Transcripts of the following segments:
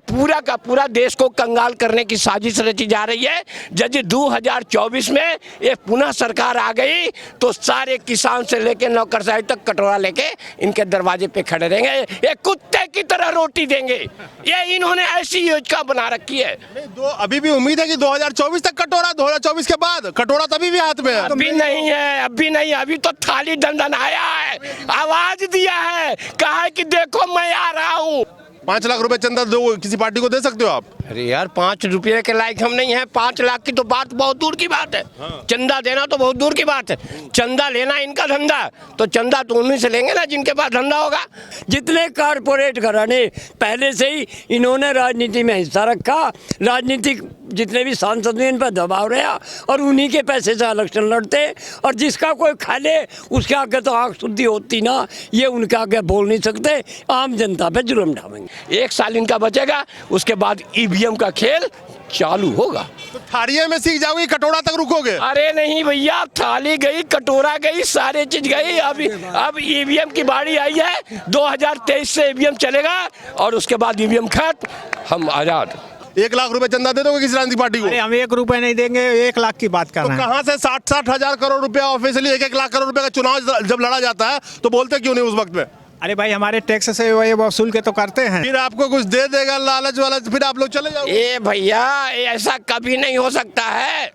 पूरा का पूरा देश को कंगाल करने की साजिश रची जा रही है। यदि 2024 में ये पुनः सरकार आ गई तो सारे किसान से लेके नौकरशाही तक कटोरा लेके इनके दरवाजे पे खड़े रहेंगे, ये कुत्ते की तरह रोटी देंगे। ये इन्होंने ऐसी योजना बना रखी है। अभी भी उम्मीद है कि 2024 तक कटोरा, 2024 के बाद कटोरा तभी भी हाथ में है। अभी नहीं है, अभी नहीं, अभी तो थाली दंडन आया है, आवाज दिया है, कहा है कि देखो मैं आ रहा हूँ। 5 लाख रुपए चंदा दो किसी पार्टी को दे सकते हो आप? अरे यार 5 रुपये के लायक हम नहीं है। 5 लाख की तो बात बहुत दूर की बात है। चंदा देना तो बहुत दूर की बात है। चंदा लेना इनका धंधा, तो चंदा तो उन्हीं से लेंगे ना जिनके पास धंधा होगा। जितने कारपोरेट घराने पहले से ही इन्होंने राजनीति में हिस्सा रखा, राजनीतिक जितने भी सांसद हैं इन पर दबाव रहा और उन्हीं के पैसे से इलेक्शन लड़ते, और जिसका कोई खा ले उसके आगे तो आँख शुद्धि होती ना, ये उनके आगे बोल नहीं सकते, आम जनता पे जुर्म ढावेंगे। 1 साल इनका बचेगा, उसके बाद ईवीएम का खेल चालू होगा। तो थारिये में सीख जाओगे, कटोरा तक रुकोगे? अरे नहीं भैया, थाली गई, कटोरा गई, सारे चीज गई। अब ईवीएम की बारी आई है। 2023 से ईवीएम चलेगा और उसके बाद ईवीएम खत्म, हम आजाद। 1 लाख रुपए चंदा दे दोगे किसी राजनीतिक पार्टी को? अरे हम 1 रुपए नहीं देंगे, 1 लाख की बात कर तो रहे हैं। कहाँ से 60 हजार करोड़ रुपया ऑफिशियली 1 लाख करोड़ रुपए का चुनाव जब लड़ा जाता है तो बोलते क्यों नहीं उस वक्त में? अरे भाई हमारे टैक्स से ये वसूल के तो करते हैं। फिर आपको कुछ दे देगा लालच वाला, फिर आप लोग चले जाओगे। ए भैया, ऐसा कभी नहीं हो सकता है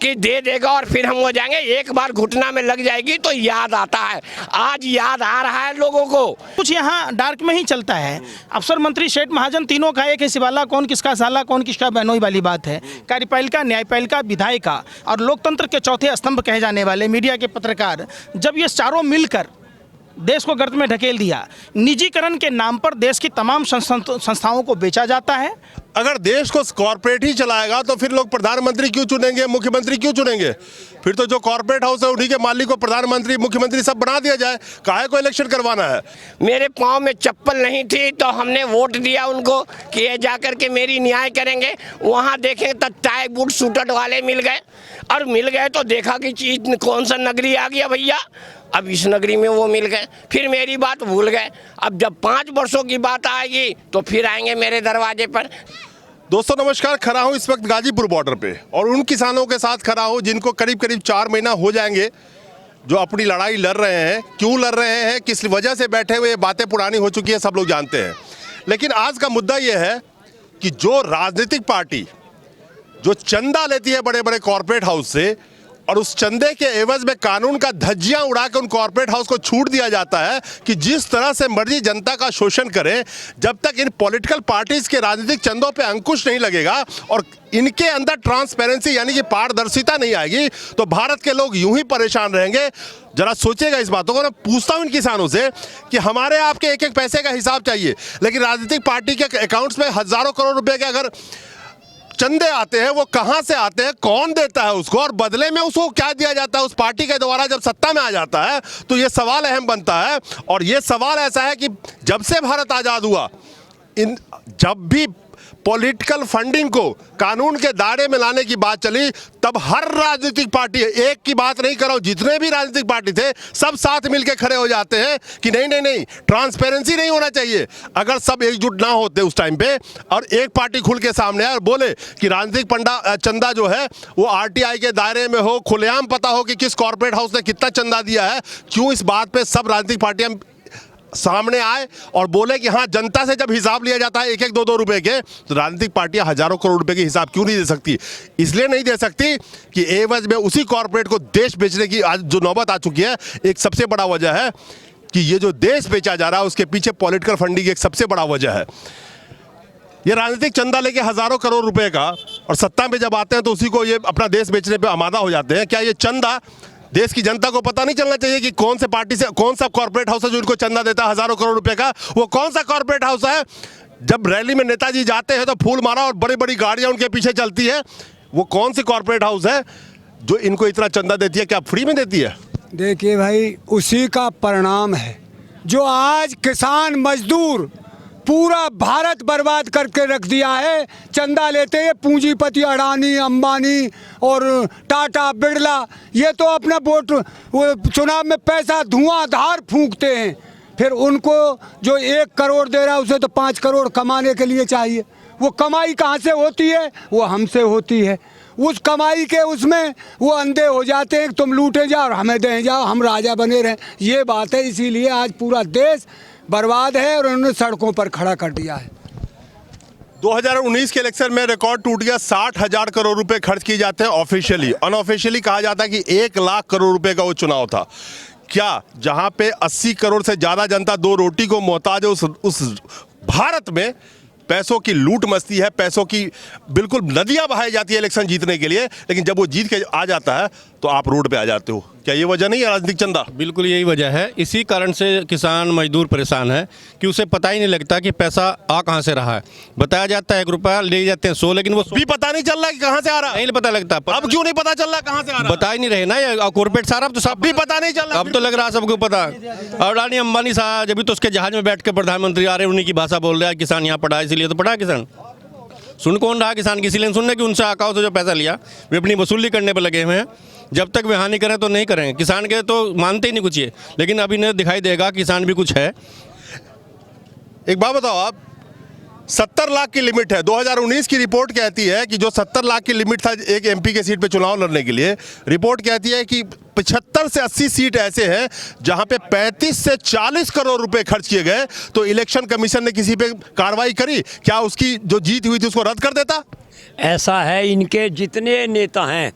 कि दे देगा और फिर हम हो जाएंगे। एक बार घुटना में लग जाएगी तो याद आता है। आज याद आ रहा है लोगों को। कुछ यहाँ डार्क में ही चलता है। अफसर मंत्री सेठ महाजन तीनों का एक ही वाला, कौन किसका साला कौन किसका बहनोई वाली बात है। कार्यपालिका, न्यायपालिका, विधायिका और लोकतंत्र के चौथे स्तंभ कहे जाने वाले मीडिया के पत्रकार, जब ये चारों मिलकर देश को गर्त में ढकेल दिया, निजीकरण के नाम पर देश की तमाम संस्थाओं को बेचा जाता है। अगर देश को कॉर्पोरेट ही चलाएगा तो फिर लोग प्रधानमंत्री क्यों चुनेंगे, मुख्यमंत्री क्यों चुनेंगे? फिर तो जो कॉर्पोरेट हाउस है उन्हीं के मालिक को प्रधानमंत्री, मुख्यमंत्री सब बना दिया जाए। काहे को इलेक्शन करवाना है? मेरे पाँव में चप्पल नहीं थी तो हमने वोट दिया उनको कि ये जाकर के मेरी न्याय करेंगे। वहाँ देखें तो टाई बूट सूटेड वाले मिल गए, और मिल गए तो देखा कि चीज कौन सा नगरी आ गया भैया। अब इस नगरी में वो मिल गए, फिर मेरी बात भूल गए। अब जब 5 वर्षों की बात आएगी तो फिर आएंगे मेरे दरवाजे पर। दोस्तों नमस्कार, खड़ा हूँ इस वक्त गाजीपुर बॉर्डर पे और उन किसानों के साथ खड़ा हूँ जिनको करीब करीब 4 महीना हो जाएंगे जो अपनी लड़ाई लड़ रहे हैं। क्यों लड़ रहे हैं, किस वजह से बैठे हुए, बातें पुरानी हो चुकी है, सब लोग जानते हैं। लेकिन आज का मुद्दा ये है कि जो राजनीतिक पार्टी जो चंदा लेती है बड़े बड़े कॉर्पोरेट हाउस से, और उस चंदे के एवज में कानून का धज्जियां उड़ा के उन कॉर्पोरेट हाउस को छूट दिया जाता है कि जिस तरह से मर्जी जनता का शोषण करें। जब तक इन पॉलिटिकल पार्टीज के राजनीतिक चंदों पे अंकुश नहीं लगेगा और इनके अंदर ट्रांसपेरेंसी यानी कि पारदर्शिता नहीं आएगी तो भारत के लोग यूं ही परेशान रहेंगे। जरा सोचिएगा इस बातों को। मैं पूछता हूं इन किसानों से कि हमारे आपके एक एक पैसे का हिसाब चाहिए, लेकिन राजनीतिक पार्टी के अकाउंट्स में हजारों करोड़ रुपए के अगर चंदे आते हैं, वो कहां से आते हैं, कौन देता है उसको, और बदले में उसको क्या दिया जाता है उस पार्टी के द्वारा जब सत्ता में आ जाता है? तो ये सवाल अहम बनता है। और ये सवाल ऐसा है कि जब से भारत आजाद हुआ, जब भी पॉलिटिकल फंडिंग को कानून के दायरे में लाने की बात चली, तब हर राजनीतिक पार्टी, एक की बात नहीं कर रहा हूं, जितने भी राजनीतिक पार्टी थे सब साथ मिलकर खड़े हो जाते हैं कि नहीं नहीं नहीं, ट्रांसपेरेंसी नहीं होना चाहिए। अगर सब एकजुट ना होते उस टाइम पे और एक पार्टी खुल के सामने आए और बोले कि राजनीतिक चंदा जो है वो आरटीआई के दायरे में हो, खुलेआम पता हो कि किस कॉर्पोरेट हाउस ने कितना चंदा दिया है, क्यों इस बात पे सब राजनीतिक पार्टियां सामने आए और बोले कि हाँ, जनता से जब हिसाब लिया जाता है 1-1, 2-2 रुपए के, तो राजनीतिक पार्टियां हजारों करोड़ रुपए के हिसाब क्यों नहीं दे सकती? इसलिए नहीं दे सकती कि एवज में उसी कॉर्पोरेट को देश बेचने की आज जो नौबत आ चुकी है, एक सबसे बड़ा वजह है कि ये जो देश बेचा जा रहा है उसके पीछे पॉलिटिकल फंडिंग की एक सबसे बड़ा वजह है। ये राजनीतिक चंदा लेके हजारों करोड़ रुपए का, और सत्ता में जब आते हैं तो उसी को ये अपना देश बेचने पर आमादा हो जाते हैं। क्या ये चंदा देश की जनता को पता नहीं चलना चाहिए कि कौन से पार्टी से, कौन सा कॉर्पोरेट हाउस है जो इनको चंदा देता है हजारों करोड़ रुपए का? वो कौन सा कॉर्पोरेट हाउस है? जब रैली में नेताजी जाते हैं तो फूल मारा और बड़ी बड़ी गाड़ियां उनके पीछे चलती है, वो कौन सी कॉर्पोरेट हाउस है जो इनको इतना चंदा देती है? क्या फ्री में देती है? देखिए भाई, उसी का परिणाम है जो आज किसान मजदूर पूरा भारत बर्बाद करके रख दिया है। चंदा लेते हैं पूंजीपति अडानी, अंबानी और टाटा, बिरला, ये तो अपना वोट चुनाव में पैसा धुआंधार फूंकते हैं। फिर उनको जो 1 करोड़ दे रहा है उसे तो 5 करोड़ कमाने के लिए चाहिए। वो कमाई कहाँ से होती है? वो हमसे होती है। उस कमाई के उसमें वो अंधे हो जाते हैं, तुम लूटे जाओ और हमें दे जाओ, हम राजा बने रहें। ये बात है, इसीलिए आज पूरा देश बर्बाद है और उन्होंने सड़कों पर खड़ा कर दिया है। 2019 के इलेक्शन में रिकॉर्ड टूट गया। 60,000 करोड़ रुपए खर्च किए जाते हैं ऑफिशियली। अनऑफिशियली कहा जाता है कि 1 लाख करोड़ रुपए का वो चुनाव था। क्या जहां पे 80 करोड़ से ज्यादा जनता 2 रोटी को मोहताज है, उस भारत में पैसों की लूट मस्ती है, पैसों की बिल्कुल नदियां बहाई जाती है इलेक्शन जीतने के लिए, लेकिन जब वो जीत के आ जाता है तो आप रोड पे आ जाते हो। क्या ये वजह नहीं है राजनीतिक चंदा? बिल्कुल यही वजह है। इसी कारण से किसान मजदूर परेशान है कि उसे पता ही नहीं लगता कि पैसा आ कहाँ से रहा है। बताया जाता है 1 रुपया, ले जाते हैं 100, लेकिन वो भी पता नहीं चल रहा कि कहां से आ रहा है। नहीं पता लगता। अब क्यों नहीं पता चल रहा कहां से आ रहा है? बता ही नहीं रहे ना, ये कॉर्पोरेट सारा तो सब भी पता नहीं चल रहा। अब तो लग रहा है सबको पता। और अडानी अंबानी साहब जब भी तो उसके जहाज में बैठ के प्रधानमंत्री आ रहे हैं, उन्हीं की भाषा बोल रहा है, किसान यहाँ पढ़ा इसीलिए तो पढ़ा किसान। सुन कौन रहा किसान की? इसीलिए सुनने कि उनसे आकाओ से जो पैसा लिया वे अपनी वसूली करने पर लगे हुए हैं। जब तक वे हानि करें तो नहीं करेंगे। किसान के तो मानते ही नहीं कुछ ये, लेकिन अभी इन्हें दिखाई देगा किसान भी कुछ है। एक बात बताओ, आप 70 लाख की लिमिट है। 2019 की रिपोर्ट कहती है कि जो 70 लाख की लिमिट था एक एमपी के सीट पे चुनाव लड़ने के लिए, रिपोर्ट कहती है कि 75 से 80 सीट ऐसे हैं जहां पे 35 से 40 करोड़ रुपए खर्च किए गए। तो इलेक्शन कमीशन ने किसी पे कार्रवाई करी? क्या उसकी जो जीत हुई थी उसको रद्द कर देता? ऐसा है, इनके जितने नेता हैं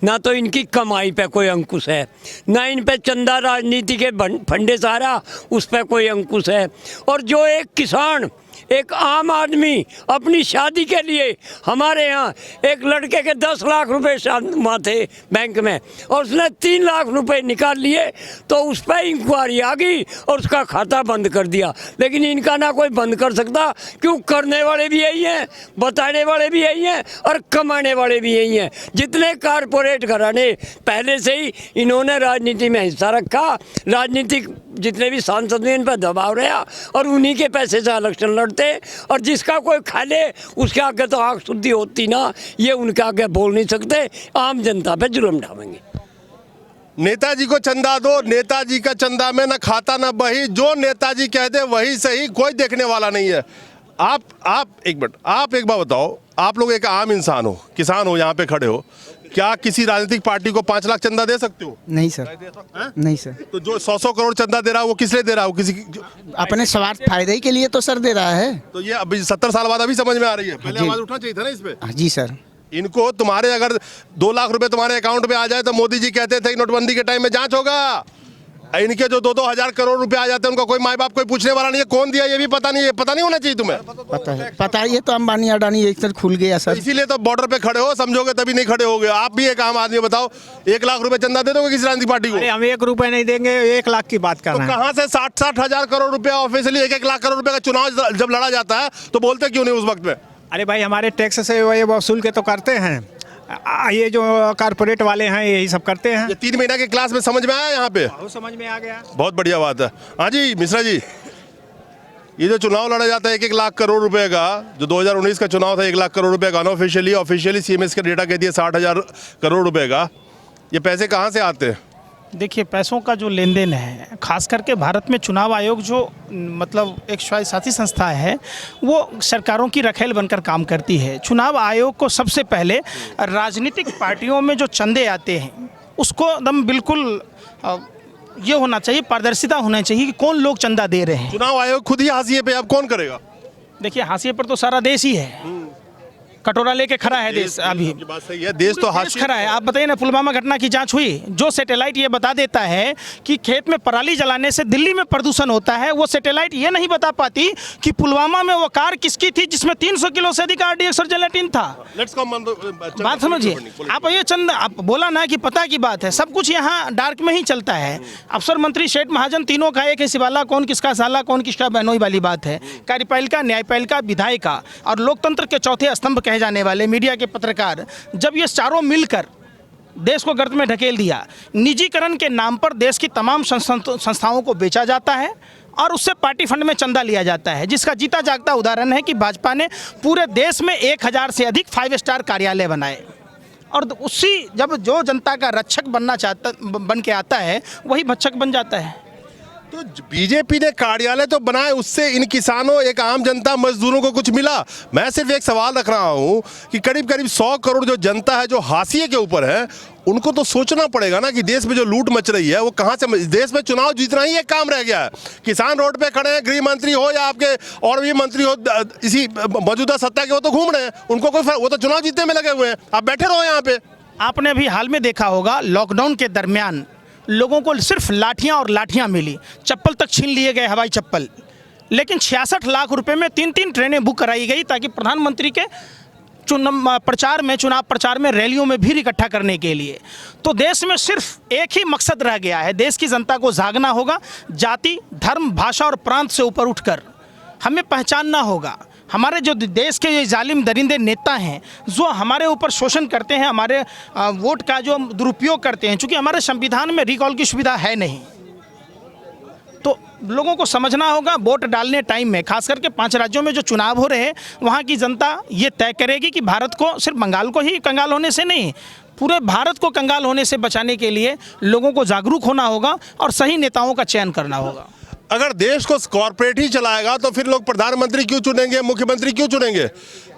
ना तो इनकी कमाई पे कोई अंकुश है, ना इन पे चंदा राजनीति के फंडे सारा उस पर कोई अंकुश है। और जो एक किसान, एक आम आदमी अपनी शादी के लिए, हमारे यहाँ एक लड़के के 10 लाख रुपए वहाँ थे बैंक में और उसने 3 लाख रुपए निकाल लिए तो उस पर इंक्वायरी आ गई और उसका खाता बंद कर दिया। लेकिन इनका ना कोई बंद कर सकता, क्यों? करने वाले भी यही हैं, बताने वाले भी यही हैं और कमाने वाले भी यही हैं। जितने कारपोरेट घराने पहले से ही इन्होंने राजनीति में हिस्सा रखा, राजनीतिक जितने भी सांसद हैं इन पर दबाव रहा और उन्हीं के पैसे से इलेक्शन लड़ते। और जिसका कोई खा ले उसके आगे तो आँख शुद्धि होती ना, ये उनके आगे बोल नहीं सकते, आम जनता पे जुल्म ढावेंगे। नेताजी को चंदा दो, नेताजी का चंदा में ना खाता ना बही, जो नेताजी कह दे वही सही, कोई देखने वाला नहीं है। आप एक मिनट, आप एक बात बताओ, आप लोग एक आम इंसान हो, किसान हो, यहाँ पे खड़े हो, क्या किसी राजनीतिक पार्टी को 5 लाख चंदा दे सकते हो? नहीं सर, नहीं सर। तो जो 100 करोड़ चंदा दे रहा है वो किस लिए दे रहा है? वो किसी अपने स्वार्थ फायदे के लिए तो सर दे रहा है। तो ये अभी 70 साल बाद अभी समझ में आ रही है, पहले आवाज उठना चाहिए था ना इस पे। जी सर। इनको तुम्हारे अगर 2 लाख रुपए तुम्हारे अकाउंट में आ जाए तो मोदी जी कहते थे कि नोटबंदी के टाइम में जांच होगा। इनके जो 2-2 हजार करोड़ रुपए आ जाते हैं उनका कोई माँ बाप कोई पूछने वाला नहीं है, कौन दिया ये भी पता नहीं है। पता नहीं होना चाहिए तुम्हें? पता है, ये तो अंबानी अडानी एक सर खुल गया सर। इसीलिए तो बॉर्डर पे खड़े हो, समझोगे तभी नहीं खड़े होगे। आप भी एक आम आदमी, बताओ 1 लाख रुपए चंदा दे दोगे किसी राजनीतिक पार्टी को? अरे हम 1 रुपए नहीं देंगे, 1 लाख की बात कर तो रहे हैं। कहाँ से 60-60 हजार करोड़ रुपया ऑफिशियली 1-1 लाख करोड़ रुपए का चुनाव जब लड़ा जाता है तो बोलते क्यों नहीं उस वक्त में? अरे भाई हमारे टैक्स से ये वसूल के तो करते हैं, ये जो कारपोरेट वाले हैं यही सब करते हैं। ये 3 महीना के क्लास में समझ में आया यहाँ पे? बहुत समझ में आ गया। बहुत बढ़िया बात है। हाँ जी मिश्रा जी, ये जो चुनाव लड़ा जाता है 1-1 लाख करोड़ रुपए का, जो 2019 का चुनाव था 1 लाख करोड़ रुपए का, अनऑफिशियली, ऑफिशियली सीएमएस का डेटा कहती है 60,000 करोड़ रुपए का, ये पैसे कहाँ से आते हैं? देखिए, पैसों का जो लेन देन है, खास करके भारत में चुनाव आयोग जो मतलब एक स्वायत्तशासी संस्था है, वो सरकारों की रखेल बनकर काम करती है। चुनाव आयोग को सबसे पहले राजनीतिक पार्टियों में जो चंदे आते हैं उसको एकदम बिल्कुल ये होना चाहिए, पारदर्शिता होना चाहिए कि कौन लोग चंदा दे रहे हैं। चुनाव आयोग खुद ही हाशिए पे, अब कौन करेगा? देखिए, हाशिए पर तो सारा देश ही है, कटोरा लेके खड़ा है देश। अभी बात सही है, देश तो हाशिए खड़ा है। आप बताइए ना, पुलवामा घटना की जांच हुई, जो सैटेलाइट ये बता देता है कि खेत में पराली जलाने से दिल्ली में प्रदूषण होता है, वो सैटेलाइट ये नहीं बता पाती कि पुलवामा में वो कार किसकी थी जिसमें 300 किलो से अधिक RDX और जेलेटिन था। बात समझिए आप, ये चंद आप बोला ना कि पता की बात है, सब कुछ यहाँ डार्क में ही चलता है। अफसर मंत्री सेठ महाजन तीनों का एक ही सिवाला, कौन किसका साला कौन किसका बहनोई वाली बात है। कार्यपालिका, न्यायपालिका, विधायिका और लोकतंत्र के चौथे स्तंभ कहे जाने वाले मीडिया के पत्रकार, जब ये चारों मिलकर देश को गर्त में ढकेल दिया, निजीकरण के नाम पर देश की तमाम संस्थाओं को बेचा जाता है और उससे पार्टी फंड में चंदा लिया जाता है, जिसका जीता जागता उदाहरण है कि भाजपा ने पूरे देश में 1000 से अधिक 5 स्टार कार्यालय बनाए और उसी जब जो जनता का रक्षक बनना चाहता बन के आता है वही भक्षक बन जाता है। तो बीजेपी ने कार्यालय तो बनाए, उससे इन किसानों, एक आम जनता, मजदूरों को कुछ मिला? मैं सिर्फ एक सवाल रख रहा हूं कि करीब करीब 100 करोड़ जो जनता है जो हाशिए के ऊपर है, उनको तो सोचना पड़ेगा ना कि देश में जो लूट मच रही है वो कहां से। देश में चुनाव जीतना ही एक काम रह गया है। किसान रोड पे खड़े हैं, गृह मंत्री हो या आपके और भी मंत्री हो इसी मौजूदा सत्ता के, वो तो घूम रहे हैं, उनको कोई वो तो चुनाव जीतने में लगे हुए हैं। आप बैठे रहो यहाँ पे। आपने अभी हाल में देखा होगा, लॉकडाउन के दरमियान लोगों को सिर्फ लाठियां और लाठियां मिली, चप्पल तक छीन लिए गए, हवाई चप्पल। लेकिन 66 लाख रुपए में 3-3 ट्रेनें बुक कराई गई ताकि प्रधानमंत्री के चुनाव प्रचार में रैलियों में भीड़ इकट्ठा करने के लिए। तो देश में सिर्फ एक ही मकसद रह गया है, देश की जनता को जागना होगा। जाति, धर्म, भाषा और प्रांत से ऊपर उठकर हमें पहचानना होगा। हमारे जो देश के ये जालिम दरिंदे नेता हैं जो हमारे ऊपर शोषण करते हैं, हमारे वोट का जो दुरुपयोग करते हैं, चूँकि हमारे संविधान में रिकॉल की सुविधा है नहीं, तो लोगों को समझना होगा। वोट डालने टाइम में खास करके 5 राज्यों में जो चुनाव हो रहे हैं, वहाँ की जनता ये तय करेगी कि भारत को सिर्फ बंगाल को ही कंगाल होने से नहीं, पूरे भारत को कंगाल होने से बचाने के लिए लोगों को जागरूक होना होगा और सही नेताओं का चयन करना होगा। अगर देश को कॉर्पोरेट ही चलाएगा तो फिर लोग प्रधानमंत्री क्यों चुनेंगे, मुख्यमंत्री क्यों चुनेंगे?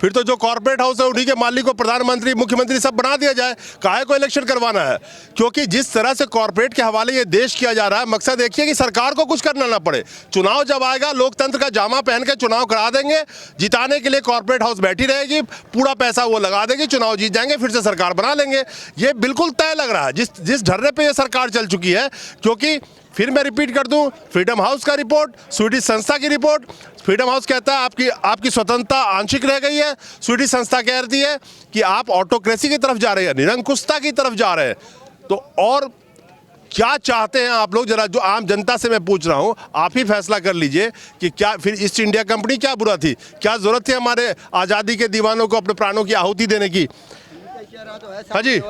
फिर तो जो कॉर्पोरेट हाउस है उन्हीं के मालिक को प्रधानमंत्री, मुख्यमंत्री सब बना दिया जाए। काहे को इलेक्शन करवाना है? क्योंकि जिस तरह से कॉर्पोरेट के हवाले ये देश किया जा रहा है, मकसद देखिए कि सरकार को कुछ करना ना पड़े। चुनाव जब आएगा, लोकतंत्र का जामा पहन के चुनाव करा देंगे, जिताने के लिए कॉर्पोरेट हाउस बैठी रहेगी, पूरा पैसा वो लगा देगी, चुनाव जीत जाएंगे, फिर से सरकार बना लेंगे। ये बिल्कुल तय लग रहा है जिस ढर्रे पे ये सरकार चल चुकी है। क्योंकि फिर मैं रिपीट कर दूं, फ्रीडम हाउस का रिपोर्ट, स्वीडिश संस्था की रिपोर्ट, फ्रीडम हाउस कहता है आपकी स्वतंत्रता आंशिक रह गई है। स्वीडिश संस्था कहती है कि आप ऑटोक्रेसी की तरफ जा रहे हैं, निरंकुशता की तरफ जा रहे हैं। तो और क्या चाहते हैं आप लोग? जरा जो आम जनता से मैं पूछ रहा हूं, आप ही फैसला कर लीजिए कि क्या फिर ईस्ट इंडिया कंपनी क्या बुरा थी? क्या जरूरत थी हमारे आज़ादी के दीवानों को अपने प्राणों की आहुति देने की? हाँ जी,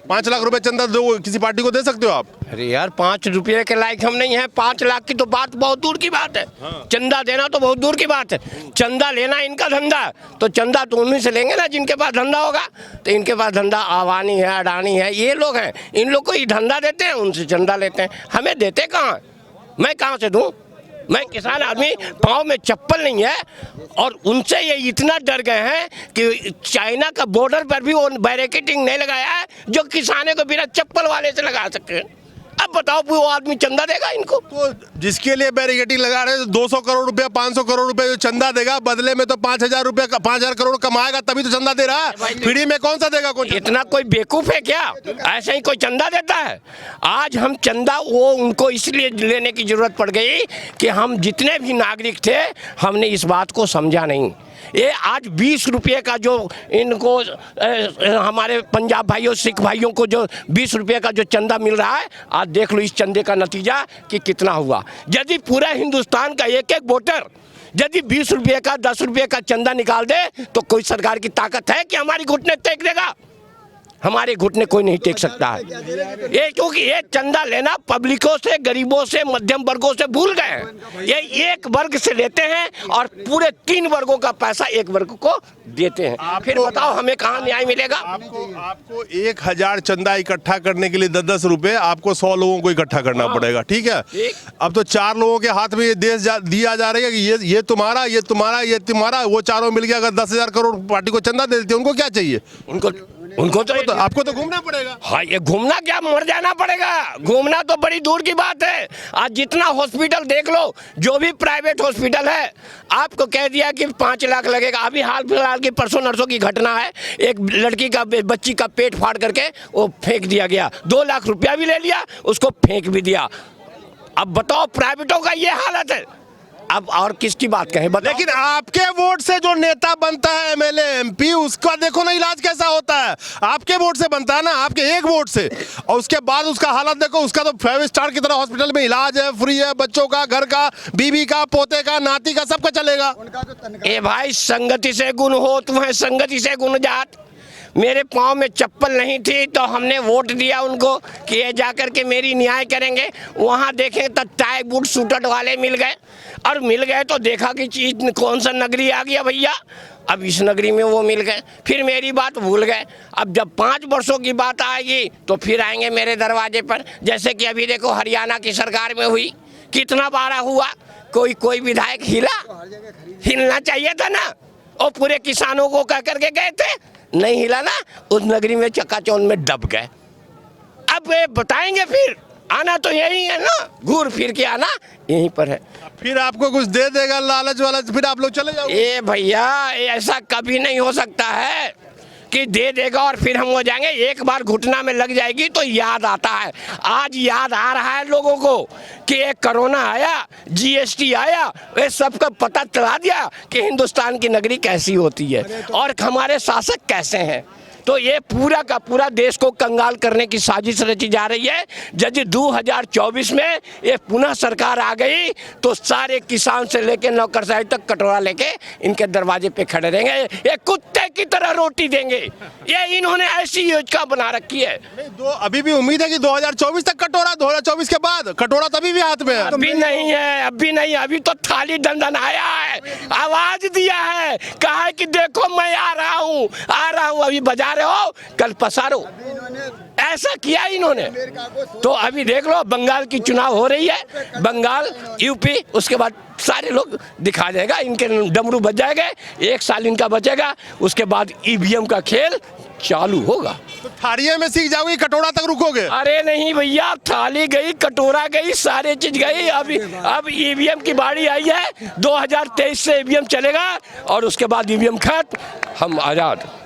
5 लाख रुपए चंदा दो किसी पार्टी को दे सकते हो आप? अरे यार 5 रुपये के लायक हम नहीं है। 5 लाख की तो बात बहुत दूर की बात है। चंदा देना तो बहुत दूर की बात है। चंदा लेना इनका धंधा, तो चंदा तो उन्हीं से लेंगे ना जिनके पास धंधा होगा। तो इनके पास धंधा आवानी है, अडानी है, ये लोग हैं, इन लोग को ही धंधा देते हैं, उनसे चंदा लेते हैं। हमें देते कहाँ? मैं कहाँ से दूँ? मैं किसान आदमी, पाँव में चप्पल नहीं है। और उनसे ये इतना डर गए हैं कि चाइना का बॉर्डर पर भी वो बैरिकेडिंग नहीं लगाया है जो किसानों को बिना चप्पल वाले से लगा सकते हैं। अब बताओ वो आदमी चंदा देगा इनको? तो जिसके लिए बैरिकेडिंग लगा रहे हैं 200 करोड़ रुपया, 500 करोड़ रुपए जो चंदा देगा, बदले में तो 5,000 रुपया, 5,000 करोड़ कमाएगा तभी तो चंदा दे रहा है। फ्री में कौन सा देगा? कोई इतना कोई बेवकूफ है क्या? ऐसे ही कोई चंदा देता है? आज हम चंदा वो उनको इसलिए लेने की जरूरत पड़ गई कि हम जितने भी नागरिक थे, हमने इस बात को समझा नहीं। ये आज 20 रुपये का जो इनको हमारे पंजाब भाइयों, सिख भाइयों को जो 20 रुपये का जो चंदा मिल रहा है, आज देख लो इस चंदे का नतीजा कि कितना हुआ। यदि पूरा हिंदुस्तान का एक एक वोटर यदि 20 रुपये का, 10 रुपये का चंदा निकाल दे, तो कोई सरकार की ताकत है कि हमारी घुटने टेक देगा? हमारे घुटने कोई नहीं टेक सकता है। ये क्योंकि ये चंदा लेना पब्लिकों से, गरीबों से, मध्यम वर्गों से भूल गए हैं। ये एक वर्ग से लेते हैं और पूरे 3 वर्गों का पैसा एक वर्ग को देते हैं। फिर बताओ हमें कहाँ न्याय मिलेगा? आपको 1,000 चंदा इकट्ठा करने के लिए 10-10 रुपए, आपको 100 लोगों को इकट्ठा करना पड़ेगा। ठीक है, अब तो 4 लोगों के हाथ में ये देश दिया जा रहा है कि ये तुम्हारा, ये तुम्हारा, ये तुम्हारा। वो चारों मिल गया, अगर 10,000 करोड़ पार्टी को चंदा दे देते, उनको क्या चाहिए? उनको तो आपको तो घूमना पड़ेगा। हाँ, ये घूमना क्या, मर जाना पड़ेगा। घूमना तो बड़ी दूर की बात है। आज जितना हॉस्पिटल देख लो, जो भी प्राइवेट हॉस्पिटल है, आपको कह दिया कि 5 लाख लगेगा। अभी हाल फिलहाल की परसों नरसों की घटना है, एक लड़की का, बच्ची का पेट फाड़ करके वो फेंक दिया गया। 2 लाख रुपया भी ले लिया, उसको फेंक भी दिया। अब बताओ प्राइवेटों का ये हालत है, अब और किसकी बात कहें? लेकिन आपके वोट से जो नेता बनता है, एमएलए, एमपी, उसका देखो ना इलाज कैसा होता है। आपके वोट से बनता है ना, आपके एक वोट से, और उसके बाद उसका हालत देखो। उसका तो 5 स्टार की तरह हॉस्पिटल में इलाज है, फ्री है, बच्चों का, घर का, बीवी का, पोते का, नाती का, सबका चलेगा। ए भाई, संगति से गुण हो तुम्हें, संगति से गुण जात। मेरे पाँव में चप्पल नहीं थी तो हमने वोट दिया उनको कि ये जा कर के मेरी न्याय करेंगे। वहाँ देखें तो टाई बूट सूटट वाले मिल गए, और मिल गए तो देखा कि चीज़ कौन सा नगरी आ गया भैया, अब इस नगरी में वो मिल गए, फिर मेरी बात भूल गए। अब जब 5 वर्षों की बात आएगी तो फिर आएंगे मेरे दरवाजे पर। जैसे कि अभी देखो हरियाणा की सरकार में हुई, कितना बारा हुआ, कोई विधायक हिलना चाहिए था ना, और पूरे किसानों को कह करके गए थे, नहीं हिला ना, उस नगरी में चकाचौंध में दब गए। अब ये बताएंगे फिर, आना तो यही है ना, घूर फिर के आना यहीं पर है। फिर आपको कुछ दे देगा लालच वाला, फिर आप लोग चले जाओगे। ए भैया, ऐसा कभी नहीं हो सकता है कि दे देगा और फिर हम हो जाएंगे। एक बार घुटना में लग जाएगी तो याद आता है। आज याद आ रहा है लोगों को कि एक कोरोना आया, जीएसटी आया, ये सबका पता चला दिया कि हिंदुस्तान की नगरी कैसी होती है और हमारे शासक कैसे हैं। तो ये पूरा का पूरा देश को कंगाल करने की साजिश रची जा रही है। यदि 2024 में ये पुनः सरकार आ गई तो सारे किसान से लेके नौकरशाही तक कटोरा लेके इनके दरवाजे पे खड़े रहेंगे, ये कुत्ते की तरह रोटी देंगे। ये इन्होंने ऐसी योजना बना रखी है। अभी भी उम्मीद है कि 2024 तक कटोरा, 2024 के बाद कटोरा तभी भी हाथ में है। अभी नहीं है, अभी नहीं, अभी तो थाली दंदन आया है, आवाज दिया है, कहा है कि देखो मैं आ रहा हूँ, अभी बजा रहे हो, कल पसारो, ऐसा किया इन्होंने। तो अभी देख लो, बंगाल की चुनाव हो रही है, बंगाल, यूपी, उसके बाद सारे लोग दिखा जाएगा, इनके डमरू बज जाएंगे, 1 साल इनका बचेगा, उसके बाद ईवीएम का खेल चालू होगा। तो थालिये में सीख जाओगे, कटोरा तक रुकोगे? अरे नहीं भैया, थाली गई, कटोरा गई, सारे चीज गई। अब ईवीएम की बारी आई है, 2023 से ईवीएम चलेगा और उसके बाद ईवीएम खत्म, हम आजाद।